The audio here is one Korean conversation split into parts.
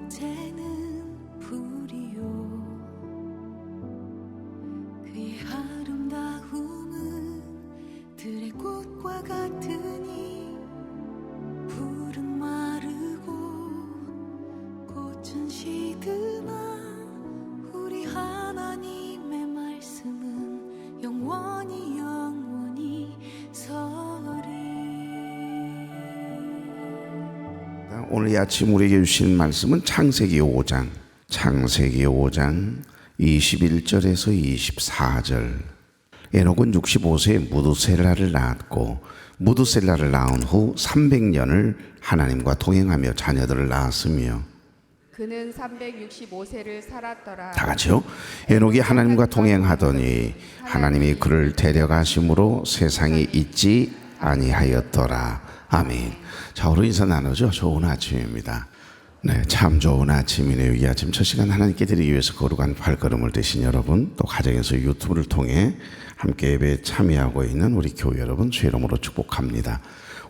이제는 불이요 그의 아름다움은 들의 꽃과 같으니 풀은 마르고 꽃은 시드나 우리 하나님의 말씀은 영원히 서리. 오늘 이 아침 우리에게 주신 말씀은 창세기 5장 21절에서 24절. 에녹은 65세에 무두셀라를 낳았고 무두셀라를 낳은 후 300년을 하나님과 동행하며 자녀들을 낳았으며 그는 365세를 살았더라. 다 같이요. 에녹이 하나님과 동행하더니 하나님이 그를 데려가심으로 세상이 있지 아니하였더라. 아멘. 자, 오늘 인사 나누죠. 좋은 아침입니다. 네, 참 좋은 아침이네요. 이 아침 첫 시간 하나님께 드리기 위해서 거룩한 발걸음을 되신 여러분, 또 가정에서 유튜브를 통해 함께 예배에 참여하고 있는 우리 교회 여러분 주의 이름으로 축복합니다.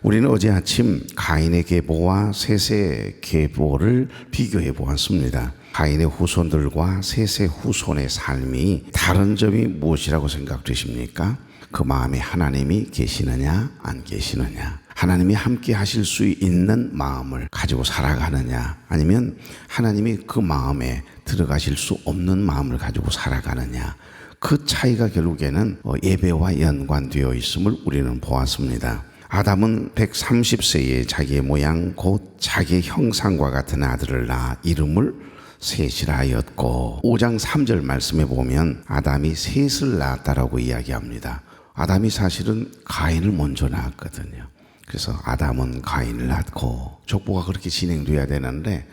우리는 어제 아침 가인의 계보와 셋의 계보를 비교해 보았습니다. 가인의 후손들과 셋의 후손의 삶이 다른 점이 무엇이라고 생각되십니까? 그 마음에 하나님이 계시느냐 안 계시느냐, 하나님이 함께 하실 수 있는 마음을 가지고 살아가느냐, 아니면 하나님이 그 마음에 들어가실 수 없는 마음을 가지고 살아가느냐, 그 차이가 결국에는 예배와 연관되어 있음을 우리는 보았습니다. 아담은 130세에 자기의 모양 곧 자기의 형상과 같은 아들을 낳아 이름을 셋이라 하였고, 5장 3절 말씀에 보면 아담이 셋을 낳았다라고 이야기합니다. 아담이 사실은 가인을 먼저 낳았거든요. 그래서 아담은 가인을 낳고 족보가 그렇게 진행돼야 되는데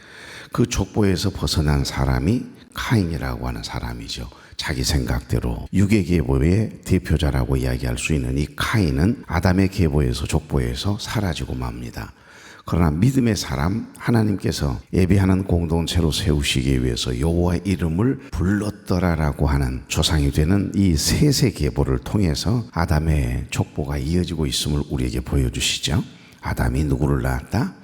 그 족보에서 벗어난 사람이 가인이라고 하는 사람이죠. 자기 생각대로 육의 계보의 대표자라고 이야기할 수 있는 이 가인은 아담의 계보에서 족보에서 사라지고 맙니다. 그러나 믿음의 사람, 하나님께서 예배하는 공동체로 세우시기 위해서 여호와의 이름을 불렀더라라고 하는 조상이 되는 이 셋의 계보를 통해서 아담의 족보가 이어지고 있음을 우리에게 보여주시죠. 아담이 누구를 낳았다?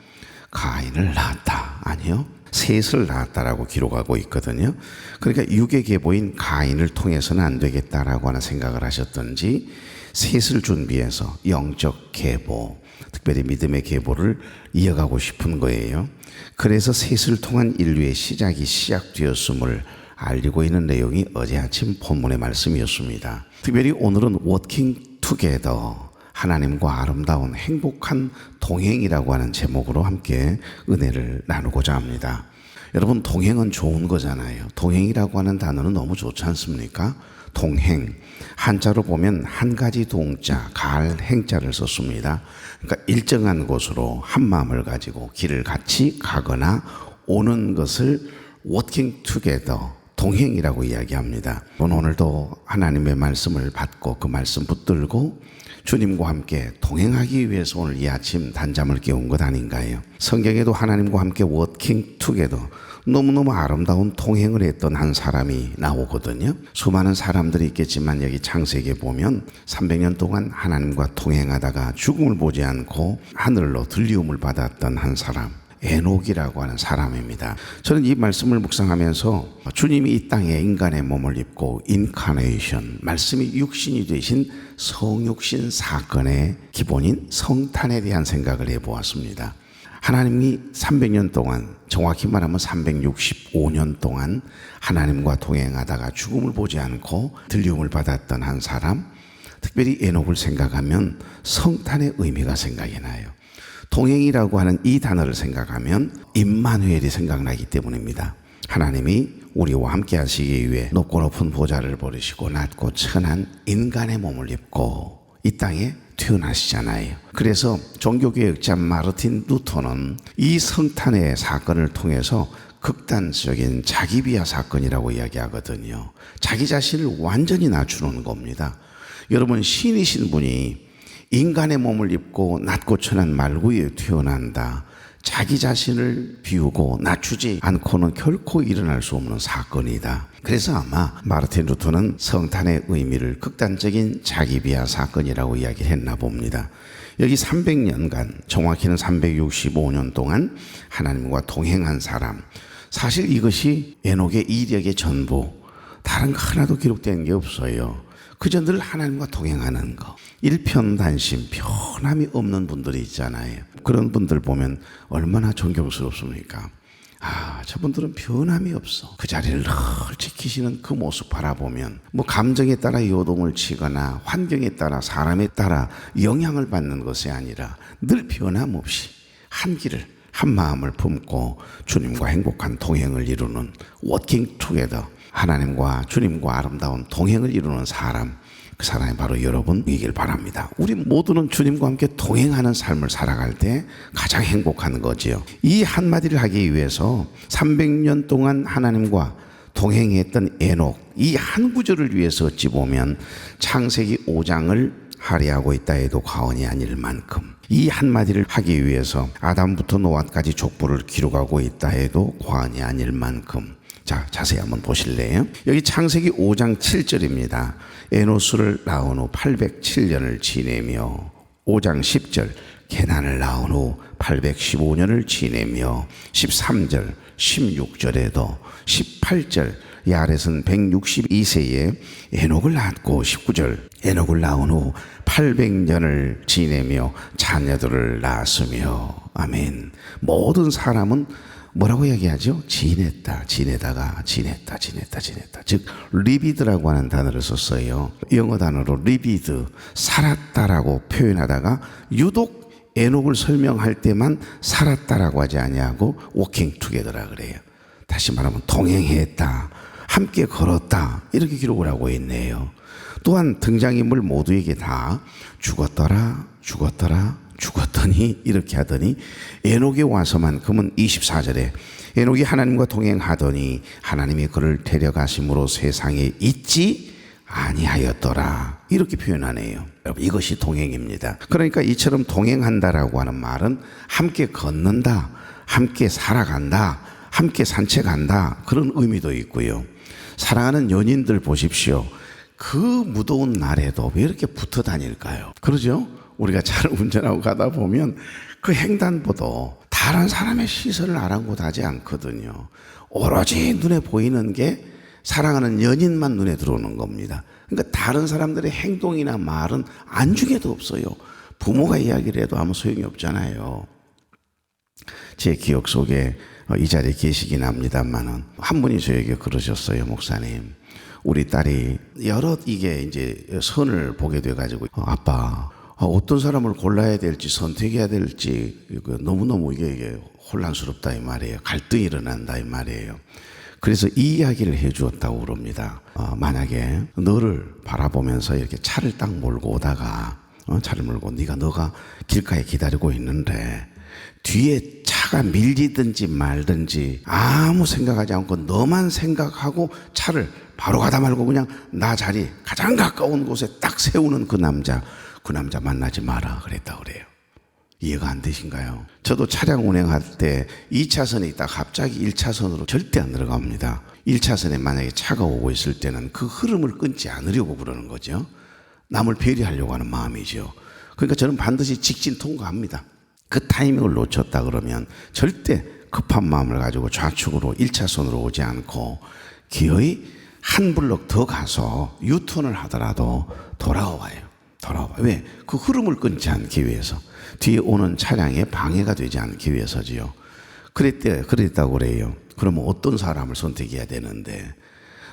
가인을 낳았다. 아니요, 셋을 낳았다라고 기록하고 있거든요. 그러니까 육의 계보인 가인을 통해서는 안 되겠다라고 하는 생각을 하셨던지 셋을 준비해서 영적 계보, 특별히 믿음의 계보를 이어가고 싶은 거예요. 그래서 셋을 통한 인류의 시작되었음을 알리고 있는 내용이 어제 아침 본문의 말씀이었습니다. 특별히 오늘은 워킹 투게더, 하나님과 아름다운 행복한 동행이라고 하는 제목으로 함께 은혜를 나누고자 합니다. 여러분, 동행은 좋은 거잖아요. 동행이라고 하는 단어는 너무 좋지 않습니까? 동행, 한자로 보면 한 가지 동자, 갈, 행자를 썼습니다. 그러니까 일정한 곳으로 한 마음을 가지고 길을 같이 가거나 오는 것을 워킹 투게더, 동행이라고 이야기합니다. 오늘도 하나님의 말씀을 받고 그 말씀 붙들고 주님과 함께 동행하기 위해서 오늘 이 아침 단잠을 깨운 것 아닌가요? 성경에도 하나님과 함께 워킹 투게더, 너무너무 아름다운 동행을 했던 한 사람이 나오거든요. 수많은 사람들이 있겠지만 여기 창세기에 보면 300년 동안 하나님과 동행하다가 죽음을 보지 않고 하늘로 들리움을 받았던 한 사람, 에녹이라고 하는 사람입니다. 저는 이 말씀을 묵상하면서 주님이 이 땅에 인간의 몸을 입고 인카네이션, 말씀이 육신이 되신 성육신 사건의 기본인 성탄에 대한 생각을 해보았습니다. 하나님이 300년 동안, 정확히 말하면 365년 동안 하나님과 동행하다가 죽음을 보지 않고 들리움을 받았던 한 사람, 특별히 에녹을 생각하면 성탄의 의미가 생각이 나요. 동행이라고 하는 이 단어를 생각하면 임마누엘이 생각나기 때문입니다. 하나님이 우리와 함께 하시기 위해 높고 높은 보좌를 버리시고 낮고 천한 인간의 몸을 입고 이 땅에 태어나시잖아요. 그래서 종교개혁자 마르틴 루터는 이 성탄의 사건을 통해서 극단적인 자기 비하 사건이라고 이야기하거든요. 자기 자신을 완전히 낮추는 겁니다. 여러분, 신이신 분이 인간의 몸을 입고 낮고 천한 말구에 태어난다, 자기 자신을 비우고 낮추지 않고는 결코 일어날 수 없는 사건이다. 그래서 아마 마르틴 루터는 성탄의 의미를 극단적인 자기 비하 사건이라고 이야기했나 봅니다. 여기 300년간, 정확히는 365년 동안 하나님과 동행한 사람, 사실 이것이 에녹의 이력의 전부, 다른 거 하나도 기록된 게 없어요. 그저 늘 하나님과 동행하는 거. 일편단심, 변함이 없는 분들이 있잖아요. 그런 분들 보면 얼마나 존경스럽습니까? 저분들은 변함이 없어. 그 자리를 늘 지키시는 그 모습 바라보면 뭐 감정에 따라 요동을 치거나 환경에 따라 사람에 따라 영향을 받는 것이 아니라 늘 변함없이 한 길을 한 마음을 품고 주님과 행복한 동행을 이루는 워킹 투게더, 하나님과 주님과 아름다운 동행을 이루는 사람, 그 사람이 바로 여러분이길 바랍니다. 우리 모두는 주님과 함께 동행하는 삶을 살아갈 때 가장 행복한 거지요. 이 한마디를 하기 위해서 300년 동안 하나님과 동행했던 에녹, 이 한 구절을 위해서 어찌 보면 창세기 5장을 할애하고 있다 해도 과언이 아닐 만큼, 이 한마디를 하기 위해서 아담부터 노아까지 족보를 기록하고 있다 해도 과언이 아닐 만큼, 자, 자세히 한번 보실래요? 여기 창세기 5장 7절입니다. 에노스를 낳은 후 807년을 지내며, 5장 10절 게난을 낳은 후 815년을 지내며, 13절 16절에도 18절 야렛은 162세에 에녹을 낳았고, 19절 에녹을 낳은 후 800년을 지내며 자녀들을 낳았으며. 아멘. 모든 사람은 뭐라고 얘기하죠? 지냈다, 지내다가, 지냈다. 즉 리비드라고 하는 단어를 썼어요. 영어 단어로 리비드, 살았다라고 표현하다가 유독 에녹을 설명할 때만 살았다라고 하지 아니하고 워킹 투게더라 그래요. 다시 말하면 동행했다, 함께 걸었다, 이렇게 기록을 하고 있네요. 또한 등장인물 모두에게 다 죽었더니 이렇게 하더니, 에녹에 와서만큼은 24절에 에녹이 하나님과 동행하더니 하나님이 그를 데려가심으로 세상에 있지 아니하였더라, 이렇게 표현하네요. 여러분, 이것이 동행입니다. 그러니까 이처럼 동행한다라고 하는 말은 함께 걷는다, 함께 살아간다, 함께 산책한다, 그런 의미도 있고요. 사랑하는 연인들 보십시오. 그 무더운 날에도 왜 이렇게 붙어 다닐까요? 그러죠? 우리가 차를 운전하고 가다 보면 그 횡단보도 다른 사람의 시선을 아랑곳하지 않거든요. 오로지 눈에 보이는 게 사랑하는 연인만 눈에 들어오는 겁니다. 그러니까 다른 사람들의 행동이나 말은 안중에도 없어요. 부모가 이야기를 해도 아무 소용이 없잖아요. 제 기억 속에 이 자리에 계시긴 합니다만은 한 분이 저에게 그러셨어요. 목사님, 우리 딸이 여러 이게 이제 선을 보게 돼가지고, 아빠, 어떤 사람을 골라야 될지 선택해야 될지 너무너무 이게 혼란스럽다 이 말이에요. 갈등이 일어난다 이 말이에요. 그래서 이 이야기를 해 주었다고 그럽니다. 만약에 너를 바라보면서 이렇게 차를 딱 몰고 오다가, 차를 몰고 너가 길가에 기다리고 있는데 뒤에 차가 밀리든지 말든지 아무 생각하지 않고 너만 생각하고 차를 바로 가다 말고 그냥 나 자리 가장 가까운 곳에 딱 세우는 그 남자 만나지 마라 그랬다고 그래요. 이해가 안 되신가요? 저도 차량 운행할 때 2차선에 있다 갑자기 1차선으로 절대 안 들어갑니다. 1차선에 만약에 차가 오고 있을 때는 그 흐름을 끊지 않으려고 그러는 거죠. 남을 배려하려고 하는 마음이죠. 그러니까 저는 반드시 직진 통과합니다. 그 타이밍을 놓쳤다 그러면 절대 급한 마음을 가지고 좌측으로 1차선으로 오지 않고 기어이 한 블럭 더 가서 유턴을 하더라도 돌아와요. 왜? 그 흐름을 끊지 않기 위해서, 뒤에 오는 차량에 방해가 되지 않기 위해서지요. 그랬다고 그래요. 그러면 어떤 사람을 선택해야 되는데,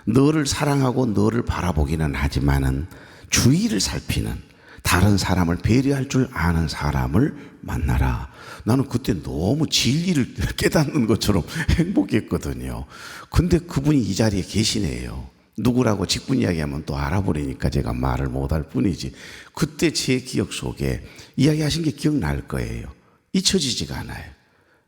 너를 사랑하고 너를 바라보기는 하지만은 주의를 살피는, 다른 사람을 배려할 줄 아는 사람을 만나라. 나는 그때 너무 진리를 깨닫는 것처럼 행복했거든요. 근데 그분이 이 자리에 계시네요. 누구라고 직분 이야기하면 또 알아버리니까 제가 말을 못할 뿐이지, 그때 제 기억 속에 이야기하신 게 기억날 거예요. 잊혀지지가 않아요.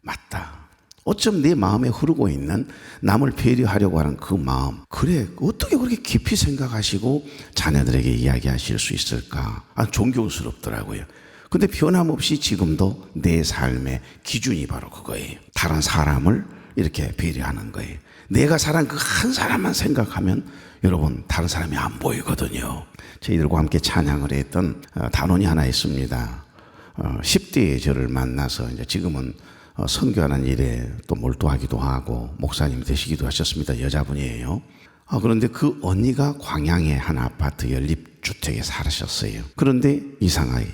맞다. 어쩜 내 마음에 흐르고 있는 남을 배려하려고 하는 그 마음, 그래 어떻게 그렇게 깊이 생각하시고 자녀들에게 이야기하실 수 있을까? 존경스럽더라고요. 근데 변함없이 지금도 내 삶의 기준이 바로 그거예요. 다른 사람을 이렇게 배려하는 거예요. 내가 사랑한 그 한 사람만 생각하면 여러분 다른 사람이 안 보이거든요. 저희들과 함께 찬양을 했던 단원이 하나 있습니다. 10대의 저를 만나서 이제 지금은 선교하는 일에 또 몰두하기도 하고 목사님 되시기도 하셨습니다. 여자분이에요. 그런데 그 언니가 광양의 한 아파트 연립주택에 살으셨어요. 그런데 이상하게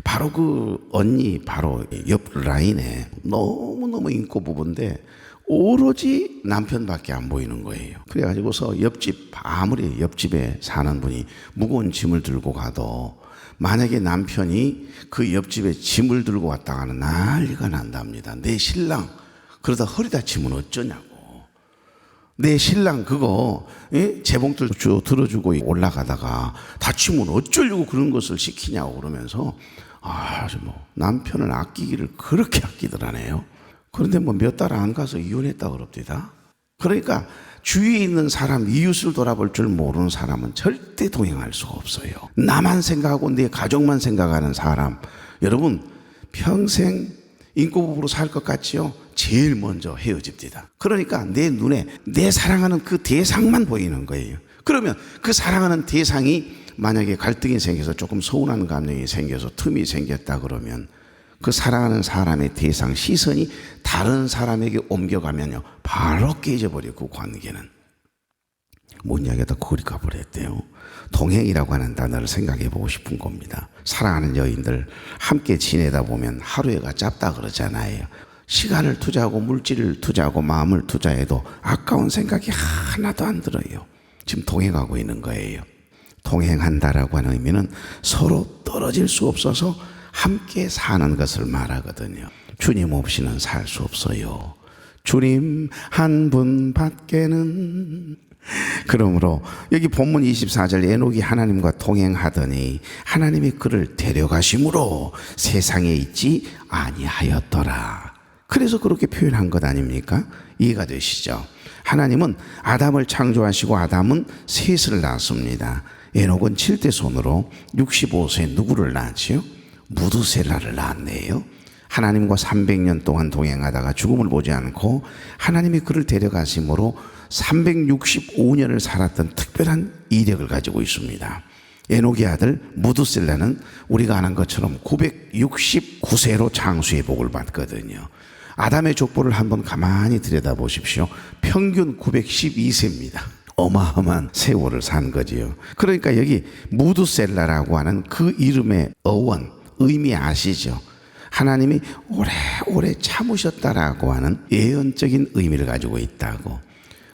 바로 그 언니 바로 옆 라인에 너무너무 인고 부부인데 오로지 남편밖에 안 보이는 거예요. 그래가지고서 옆집, 아무리 옆집에 사는 분이 무거운 짐을 들고 가도 만약에 남편이 그 옆집에 짐을 들고 왔다 가는 난리가 난답니다. 내 신랑 그러다 허리 다치면 어쩌냐고. 내 신랑 그거 재봉틀 들어주고 올라가다가 다치면 어쩌려고 그런 것을 시키냐고 그러면서 남편을 아끼기를 그렇게 아끼더라네요. 그런데 뭐 몇 달 안 가서 이혼했다 그럽니다. 그러니까 주위에 있는 사람, 이웃을 돌아볼 줄 모르는 사람은 절대 동행할 수가 없어요. 나만 생각하고 내 가족만 생각하는 사람, 여러분 평생 인꼬부부로 살 것 같지요? 제일 먼저 헤어집니다. 그러니까 내 눈에 내 사랑하는 그 대상만 보이는 거예요. 그러면 그 사랑하는 대상이 만약에 갈등이 생겨서 조금 서운한 감정이 생겨서 틈이 생겼다 그러면 그 사랑하는 사람의 대상 시선이 다른 사람에게 옮겨가면요 바로 깨져버리고 그 관계는 뭔 이야기하다 거리 가버렸대요. 동행이라고 하는 단어를 생각해 보고 싶은 겁니다. 사랑하는 여인들 함께 지내다 보면 하루에가 짧다 그러잖아요. 시간을 투자하고 물질을 투자하고 마음을 투자해도 아까운 생각이 하나도 안 들어요. 지금 동행하고 있는 거예요. 동행한다라고 하는 의미는 서로 떨어질 수 없어서 함께 사는 것을 말하거든요. 주님 없이는 살 수 없어요. 주님 한 분 밖에는. 그러므로 여기 본문 24절 에녹이 하나님과 동행하더니 하나님이 그를 데려가심으로 세상에 있지 아니하였더라. 그래서 그렇게 표현한 것 아닙니까? 이해가 되시죠? 하나님은 아담을 창조하시고 아담은 셋을 낳았습니다. 에녹은 7대 손으로 65세 누구를 낳았지요? 무두셀라를 낳았네요. 하나님과 300년 동안 동행하다가 죽음을 보지 않고 하나님이 그를 데려가심으로 365년을 살았던 특별한 이력을 가지고 있습니다. 에녹의 아들 무두셀라는 우리가 아는 것처럼 969세로 장수의 복을 받거든요. 아담의 족보를 한번 가만히 들여다보십시오. 평균 912세입니다. 어마어마한 세월을 산 거지요. 그러니까 여기 무두셀라라고 하는 그 이름의 어원, 의미 아시죠? 하나님이 오래오래 참으셨다라고 하는 예언적인 의미를 가지고 있다고.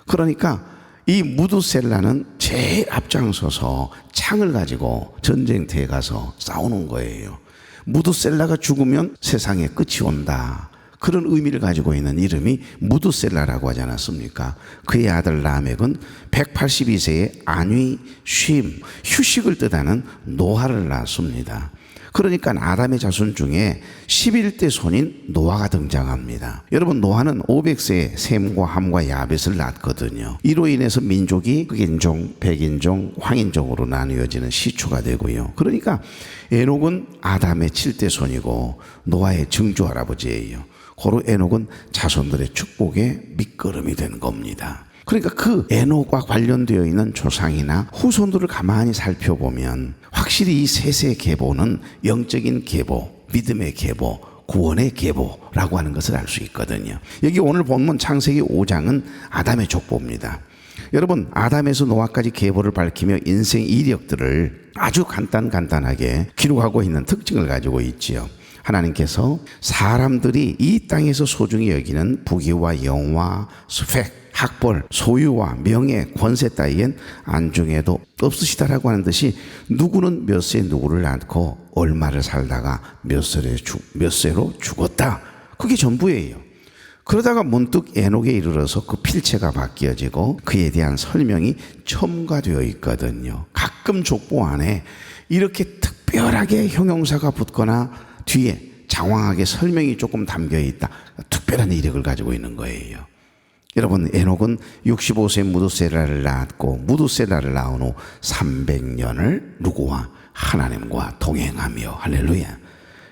그러니까 이 무두셀라는 제일 앞장서서 창을 가지고 전쟁터에 가서 싸우는 거예요. 무두셀라가 죽으면 세상에 끝이 온다. 그런 의미를 가지고 있는 이름이 무두셀라라고 하지 않았습니까? 그의 아들 라멕은 182세에 안위, 쉼, 휴식을 뜻하는 노아를 낳았습니다. 그러니까 아담의 자손 중에 11대 손인 노아가 등장합니다. 여러분 노아는 500세에 셈과 함과 야벳을 낳았거든요. 이로 인해서 민족이 흑인종, 백인종, 황인종으로 나누어지는 시초가 되고요. 그러니까 에녹은 아담의 7대 손이고 노아의 증조 할아버지예요. 고로 에녹은 자손들의 축복의 밑거름이 된 겁니다. 그러니까 그 에녹과 관련되어 있는 조상이나 후손들을 가만히 살펴보면 확실히 이 셋의 계보는 영적인 계보, 믿음의 계보, 구원의 계보라고 하는 것을 알 수 있거든요. 여기 오늘 본문 창세기 5장은 아담의 족보입니다. 여러분 아담에서 노아까지 계보를 밝히며 인생 이력들을 아주 간단하게 기록하고 있는 특징을 가지고 있지요. 하나님께서 사람들이 이 땅에서 소중히 여기는 부귀와 영화, 스펙, 학벌, 소유와 명예, 권세 따위엔 안중에도 없으시다라고 하는 듯이 누구는 몇 세 누구를 낳고 얼마를 살다가 몇 세로 죽었다. 그게 전부예요. 그러다가 문득 에녹에 이르러서 그 필체가 바뀌어지고 그에 대한 설명이 첨가되어 있거든요. 가끔 족보 안에 이렇게 특별하게 형용사가 붙거나 뒤에 장황하게 설명이 조금 담겨 있다. 특별한 이력을 가지고 있는 거예요. 여러분 에녹은 65세 무두셀라를 낳았고 무두셀라를 낳은 후 300년을 누구와? 하나님과 동행하며 할렐루야.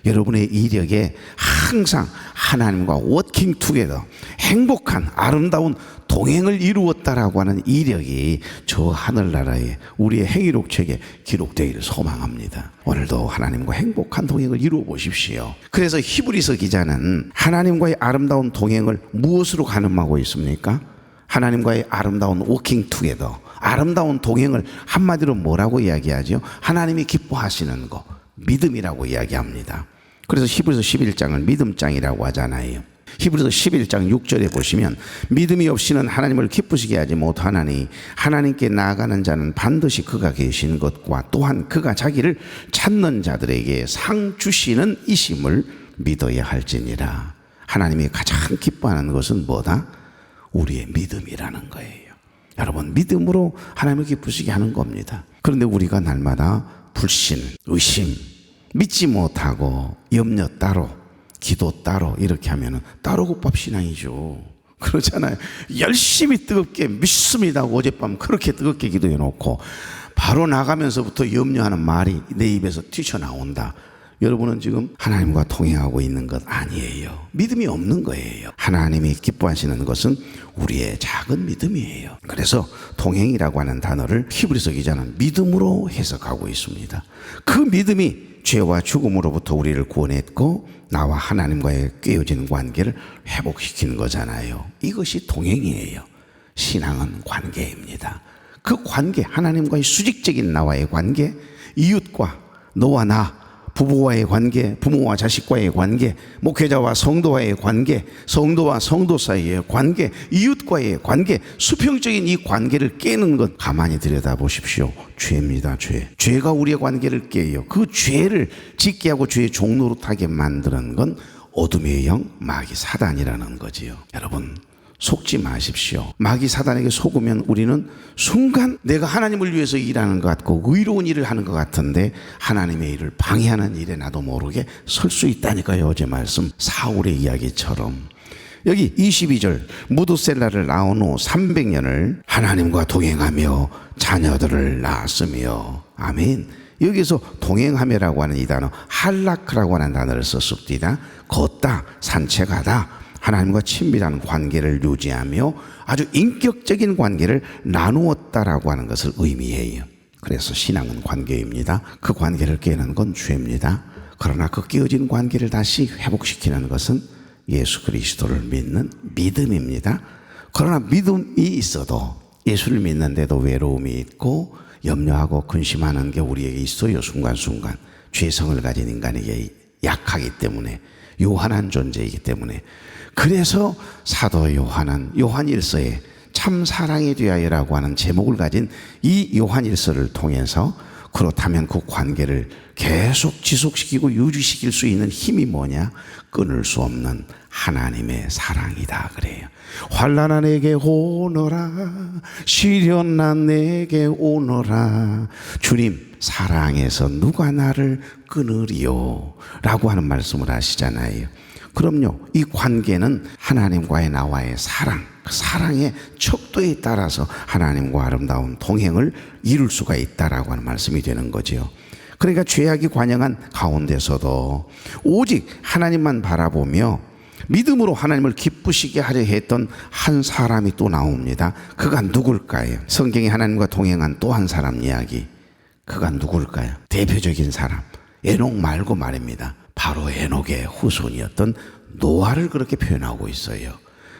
여러분의 이력에 항상 하나님과 워킹 투게더, 행복한 아름다운 동행을 이루었다라고 하는 이력이 저 하늘나라에 우리의 행위록 책에 기록되기를 소망합니다. 오늘도 하나님과 행복한 동행을 이루어 보십시오. 그래서 히브리서 기자는 하나님과의 아름다운 동행을 무엇으로 가늠하고 있습니까? 하나님과의 아름다운 워킹 투게더, 아름다운 동행을 한마디로 뭐라고 이야기하죠? 하나님이 기뻐하시는 것, 믿음이라고 이야기합니다. 그래서 히브리서 11장을 믿음장이라고 하잖아요. 히브리서 11장 6절에 보시면 믿음이 없이는 하나님을 기쁘시게 하지 못하나니 하나님께 나아가는 자는 반드시 그가 계신 것과 또한 그가 자기를 찾는 자들에게 상 주시는 이심을 믿어야 할지니라. 하나님이 가장 기뻐하는 것은 뭐다? 우리의 믿음이라는 거예요. 여러분, 믿음으로 하나님을 기쁘시게 하는 겁니다. 그런데 우리가 날마다 불신, 의심, 믿지 못하고 염려 따로, 기도 따로 이렇게 하면 따로 국밥 신앙이죠. 그렇잖아요. 열심히 뜨겁게 믿습니다 하고 어젯밤 그렇게 뜨겁게 기도해 놓고 바로 나가면서부터 염려하는 말이 내 입에서 튀쳐나온다. 여러분은 지금 하나님과 동행하고 있는 것 아니에요. 믿음이 없는 거예요. 하나님이 기뻐하시는 것은 우리의 작은 믿음이에요. 그래서 동행이라고 하는 단어를 히브리서 기자는 믿음으로 해석하고 있습니다. 그 믿음이 죄와 죽음으로부터 우리를 구원했고 나와 하나님과의 깨어진 관계를 회복시키는 거잖아요. 이것이 동행이에요. 신앙은 관계입니다. 그 관계, 하나님과의 수직적인 나와의 관계, 이웃과 너와 나, 부부와의 관계, 부모와 자식과의 관계, 목회자와 성도와의 관계, 성도와 성도 사이의 관계, 이웃과의 관계, 수평적인 이 관계를 깨는 것 가만히 들여다보십시오. 죄입니다. 죄가 우리의 관계를 깨요. 그 죄를 짓게 하고 죄의 종노릇하게 만드는 건 어둠의 영 마귀 사단이라는 거지요. 여러분, 속지 마십시오. 마귀 사단에게 속으면 우리는 순간 내가 하나님을 위해서 일하는 것 같고 의로운 일을 하는 것 같은데 하나님의 일을 방해하는 일에 나도 모르게 설 수 있다니까요. 어제 말씀 사울의 이야기처럼. 여기 22절 무드셀라를 낳은 후 300년을 하나님과 동행하며 자녀들을 낳았으며. 아멘. 여기서 동행하며라고 하는 이 단어 할라크라고 하는 단어를 썼습니다. 걷다, 산책하다, 하나님과 친밀한 관계를 유지하며 아주 인격적인 관계를 나누었다라고 하는 것을 의미해요. 그래서 신앙은 관계입니다. 그 관계를 깨는 건 죄입니다. 그러나 그 깨어진 관계를 다시 회복시키는 것은 예수 그리스도를 믿는 믿음입니다. 그러나 믿음이 있어도 예수를 믿는데도 외로움이 있고 염려하고 근심하는 게 우리에게 있어요. 순간순간 죄성을 가진 인간에게 약하기 때문에, 요한한 존재이기 때문에. 그래서 사도 요한은 요한일서에 참 사랑에 대하여라고 하는 제목을 가진 이 요한일서를 통해서 그렇다면 그 관계를 계속 지속시키고 유지시킬 수 있는 힘이 뭐냐? 끊을 수 없는 하나님의 사랑이다 그래요. 환난아 내게 오너라, 시련아 내게 오너라. 주님 사랑해서 누가 나를 끊으리요? 라고 하는 말씀을 하시잖아요. 그럼요, 이 관계는 하나님과의 나와의 사랑, 그 사랑의 척도에 따라서 하나님과 아름다운 동행을 이룰 수가 있다라고 하는 말씀이 되는 거죠. 그러니까 죄악이 관영한 가운데서도 오직 하나님만 바라보며 믿음으로 하나님을 기쁘시게 하려 했던 한 사람이 또 나옵니다. 그가 누굴까요? 성경에 하나님과 동행한 또 한 사람 이야기. 그가 누굴까요? 대표적인 사람, 에녹 말고 말입니다. 바로 에녹의 후손이었던 노아를 그렇게 표현하고 있어요.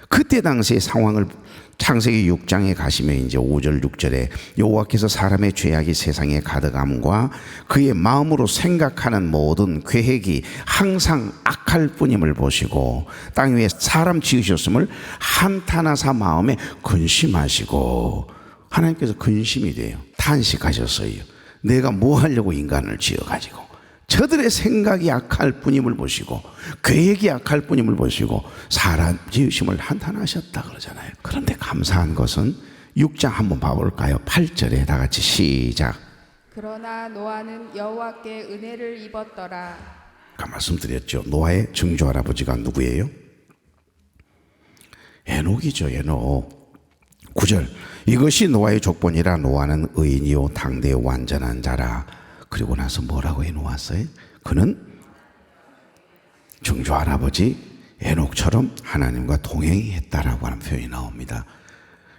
그때 당시의 상황을 창세기 6장에 가시면 이제 5절 6절에 여호와께서 사람의 죄악이 세상에 가득함과 그의 마음으로 생각하는 모든 계획이 항상 악할 뿐임을 보시고 땅 위에 사람 지으셨음을 한탄하사 마음에 근심하시고. 하나님께서 근심이 돼요. 탄식하셨어요. 내가 뭐 하려고 인간을 지어가지고. 저들의 생각이 악할 뿐임을 보시고 계획이 악할 뿐임을 보시고 사람 지으심을 한탄하셨다 그러잖아요. 그런데 감사한 것은 6장 한번 봐볼까요? 8절에 다 같이 시작. 그러나 노아는 여호와께 은혜를 입었더라. 아까 말씀드렸죠. 노아의 증조 할아버지가 누구예요? 에녹이죠. 에녹. 9절 이것이 노아의 족본이라. 노아는 의인이요 당대의 완전한 자라. 그리고 나서 뭐라고 해놓았어요? 그는 증조 할아버지 에녹처럼 하나님과 동행했다라고 하는 표현이 나옵니다.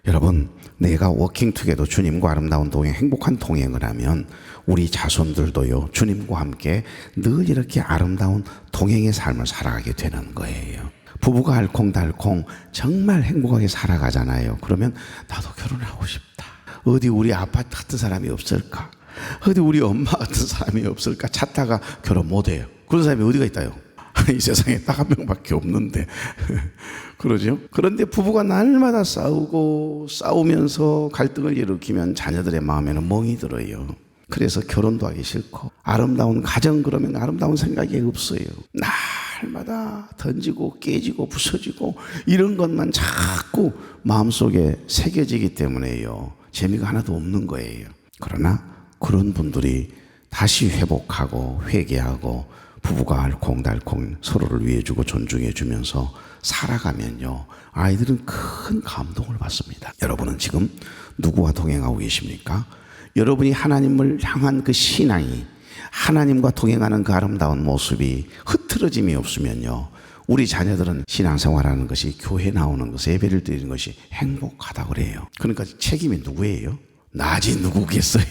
여러분, 내가 워킹투게더 주님과 아름다운 동행, 행복한 동행을 하면 우리 자손들도요, 주님과 함께 늘 이렇게 아름다운 동행의 삶을 살아가게 되는 거예요. 부부가 알콩달콩 정말 행복하게 살아가잖아요. 그러면 나도 결혼하고 싶다. 어디 우리 아파트 같은 사람이 없을까? 어디 우리 엄마 같은 사람이 없을까? 찾다가 결혼 못해요. 그런 사람이 어디가 있다요? 이 세상에 딱 한 명밖에 없는데 그러죠? 그런데 부부가 날마다 싸우면서 갈등을 일으키면 자녀들의 마음에는 멍이 들어요. 그래서 결혼도 하기 싫고 아름다운 가정 그러면 아름다운 생각이 없어요. 날마다 던지고 깨지고 부서지고 이런 것만 자꾸 마음속에 새겨지기 때문에요. 재미가 하나도 없는 거예요. 그러나 그런 분들이 다시 회복하고 회개하고 부부가 알콩달콩 서로를 위해주고 존중해주면서 살아가면요, 아이들은 큰 감동을 받습니다. 여러분은 지금 누구와 동행하고 계십니까? 여러분이 하나님을 향한 그 신앙이, 하나님과 동행하는 그 아름다운 모습이 흐트러짐이 없으면요, 우리 자녀들은 신앙생활하는 것이, 교회 나오는 것, 예배를 드리는 것이 행복하다고 그래요. 그러니까 책임이 누구예요? 나지 누구겠어요?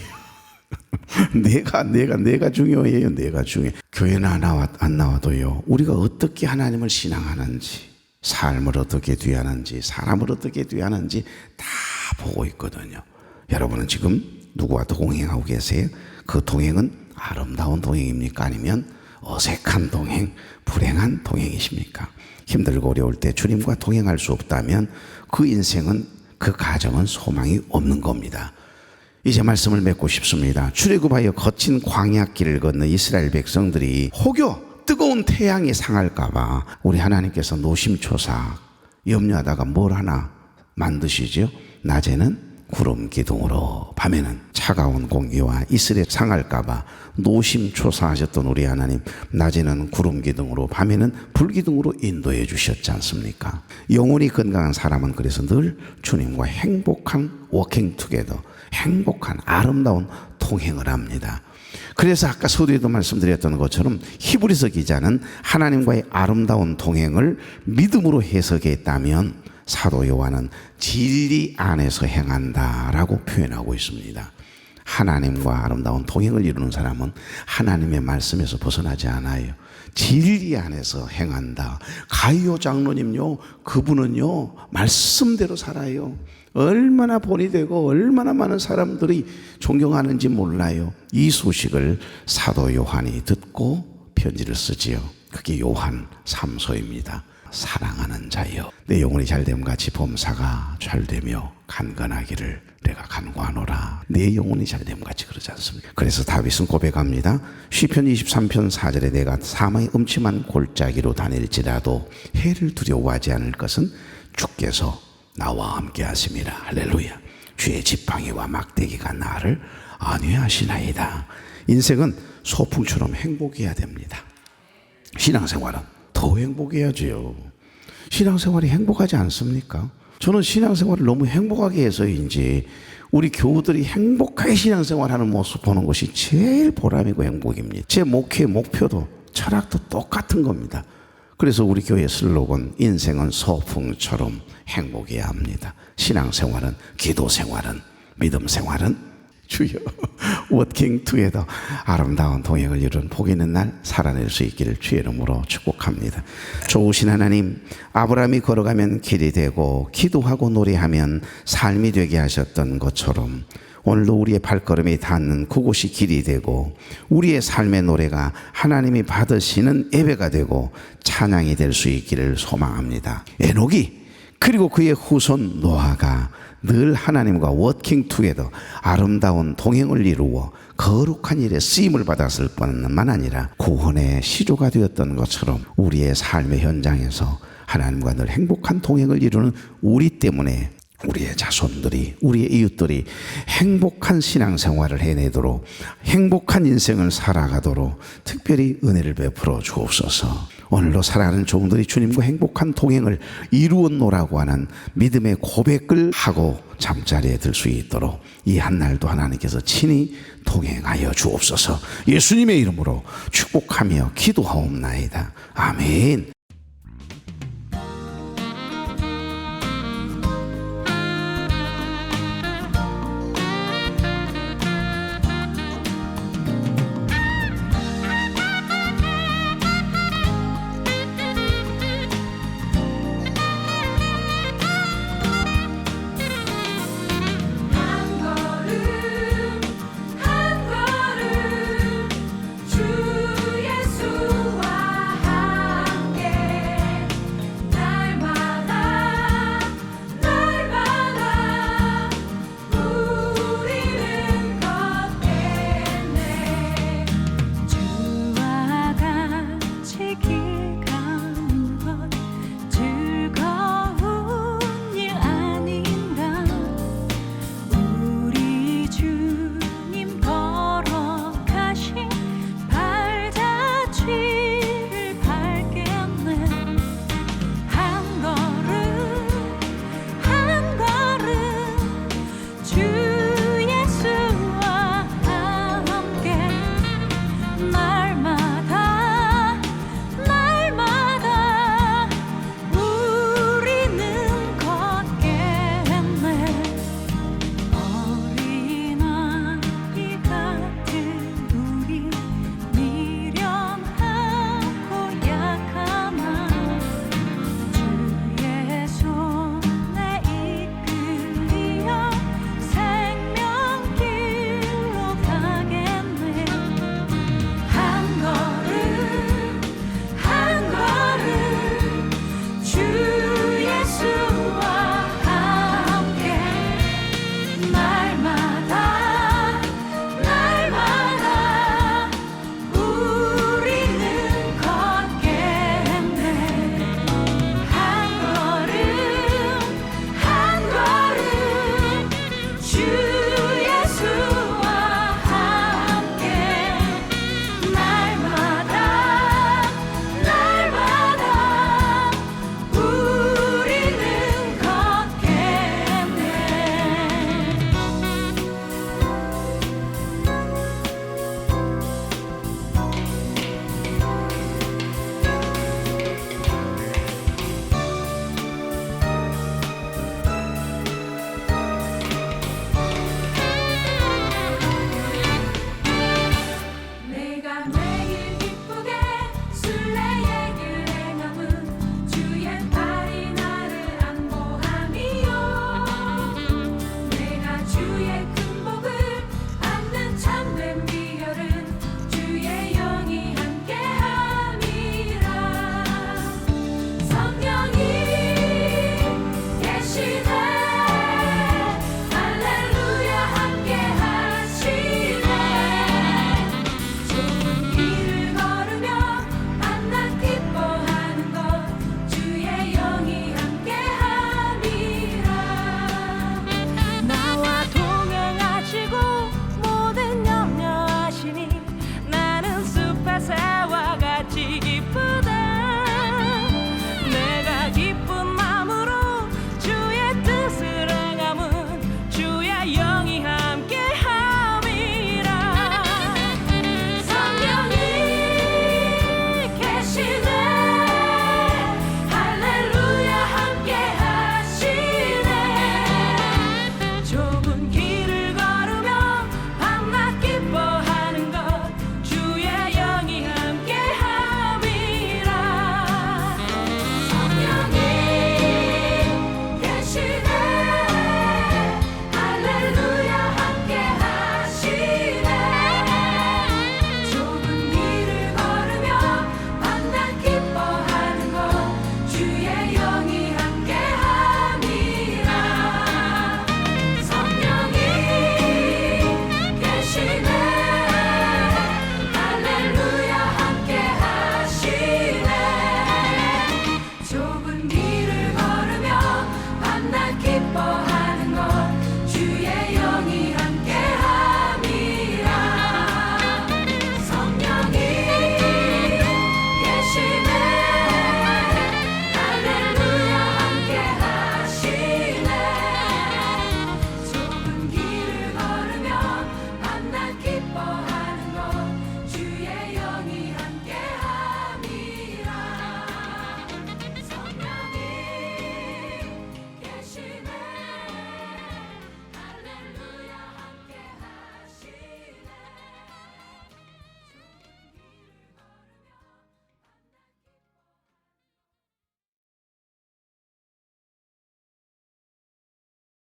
내가 중요해요. 내가 중요해. 교회는 안 나와도요, 우리가 어떻게 하나님을 신앙하는지, 삶을 어떻게 뒤하는지, 사람을 어떻게 뒤하는지 다 보고 있거든요. 여러분은 지금 누구와 동행하고 계세요? 그 동행은 아름다운 동행입니까? 아니면 어색한 동행, 불행한 동행이십니까? 힘들고 어려울 때 주님과 동행할 수 없다면 그 인생은, 그 가정은 소망이 없는 겁니다. 이제 말씀을 맺고 싶습니다. 출애굽하여 거친 광야길을 걷는 이스라엘 백성들이 혹여 뜨거운 태양이 상할까 봐 우리 하나님께서 노심초사 염려하다가 뭘 하나 만드시죠? 낮에는 구름 기둥으로, 밤에는 차가운 공기와 이슬에 상할까 봐 노심초사하셨던 우리 하나님, 낮에는 구름 기둥으로, 밤에는 불 기둥으로 인도해 주셨지 않습니까? 영혼이 건강한 사람은 그래서 늘 주님과 행복한 워킹 투게더, 행복한 아름다운 동행을 합니다. 그래서 아까 서두에도 말씀드렸던 것처럼 히브리서 기자는 하나님과의 아름다운 동행을 믿음으로 해석했다면 사도 요한은 진리 안에서 행한다라고 표현하고 있습니다. 하나님과 아름다운 동행을 이루는 사람은 하나님의 말씀에서 벗어나지 않아요. 진리 안에서 행한다. 가이오 장로님요, 그분은요 말씀대로 살아요. 얼마나 본이 되고 얼마나 많은 사람들이 존경하는지 몰라요. 이 소식을 사도 요한이 듣고 편지를 쓰지요. 그게 요한 3서입니다. 사랑하는 자여, 내 영혼이 잘됨 같이 범사가 잘되며 간건하기를 내가 간구하노라. 내 영혼이 잘됨 같이, 그러지 않습니까? 그래서 다윗은 고백합니다. 시편 23편 4절에 내가 사망의 음침한 골짜기로 다닐지라도 해를 두려워하지 않을 것은 주께서 나와 함께 하심이라. 할렐루야. 주의 지팡이와 막대기가 나를 안위하시나이다. 인생은 소풍처럼 행복해야 됩니다. 신앙생활은 더 행복해야지요. 신앙생활이 행복하지 않습니까? 저는 신앙생활을 너무 행복하게 해서인지 우리 교우들이 행복하게 신앙생활하는 모습 보는 것이 제일 보람이고 행복입니다. 제 목회 목표도 철학도 똑같은 겁니다. 그래서 우리 교회 슬로건 인생은 소풍처럼 행복해야 합니다. 신앙생활은, 기도생활은, 믿음생활은 주여 워킹 투게더 아름다운 동행을 이룬 복 있는 날 살아낼 수 있기를 주의 이름으로 축복합니다. 좋으신 하나님, 아브라함이 걸어가면 길이 되고 기도하고 노래하면 삶이 되게 하셨던 것처럼 오늘도 우리의 발걸음이 닿는 그곳이 길이 되고 우리의 삶의 노래가 하나님이 받으시는 예배가 되고 찬양이 될 수 있기를 소망합니다. 에녹이 그리고 그의 후손 노아가 늘 하나님과 워킹 투게더 아름다운 동행을 이루어 거룩한 일에 쓰임을 받았을 뿐만 아니라 구원의 시조가 되었던 것처럼 우리의 삶의 현장에서 하나님과 늘 행복한 동행을 이루는 우리 때문에 우리의 자손들이, 우리의 이웃들이 행복한 신앙생활을 해내도록, 행복한 인생을 살아가도록 특별히 은혜를 베풀어 주옵소서. 오늘도 사랑하는 종들이 주님과 행복한 동행을 이루었노라고 하는 믿음의 고백을 하고 잠자리에 들 수 있도록 이 한날도 하나님께서 친히 동행하여 주옵소서. 예수님의 이름으로 축복하며 기도하옵나이다. 아멘.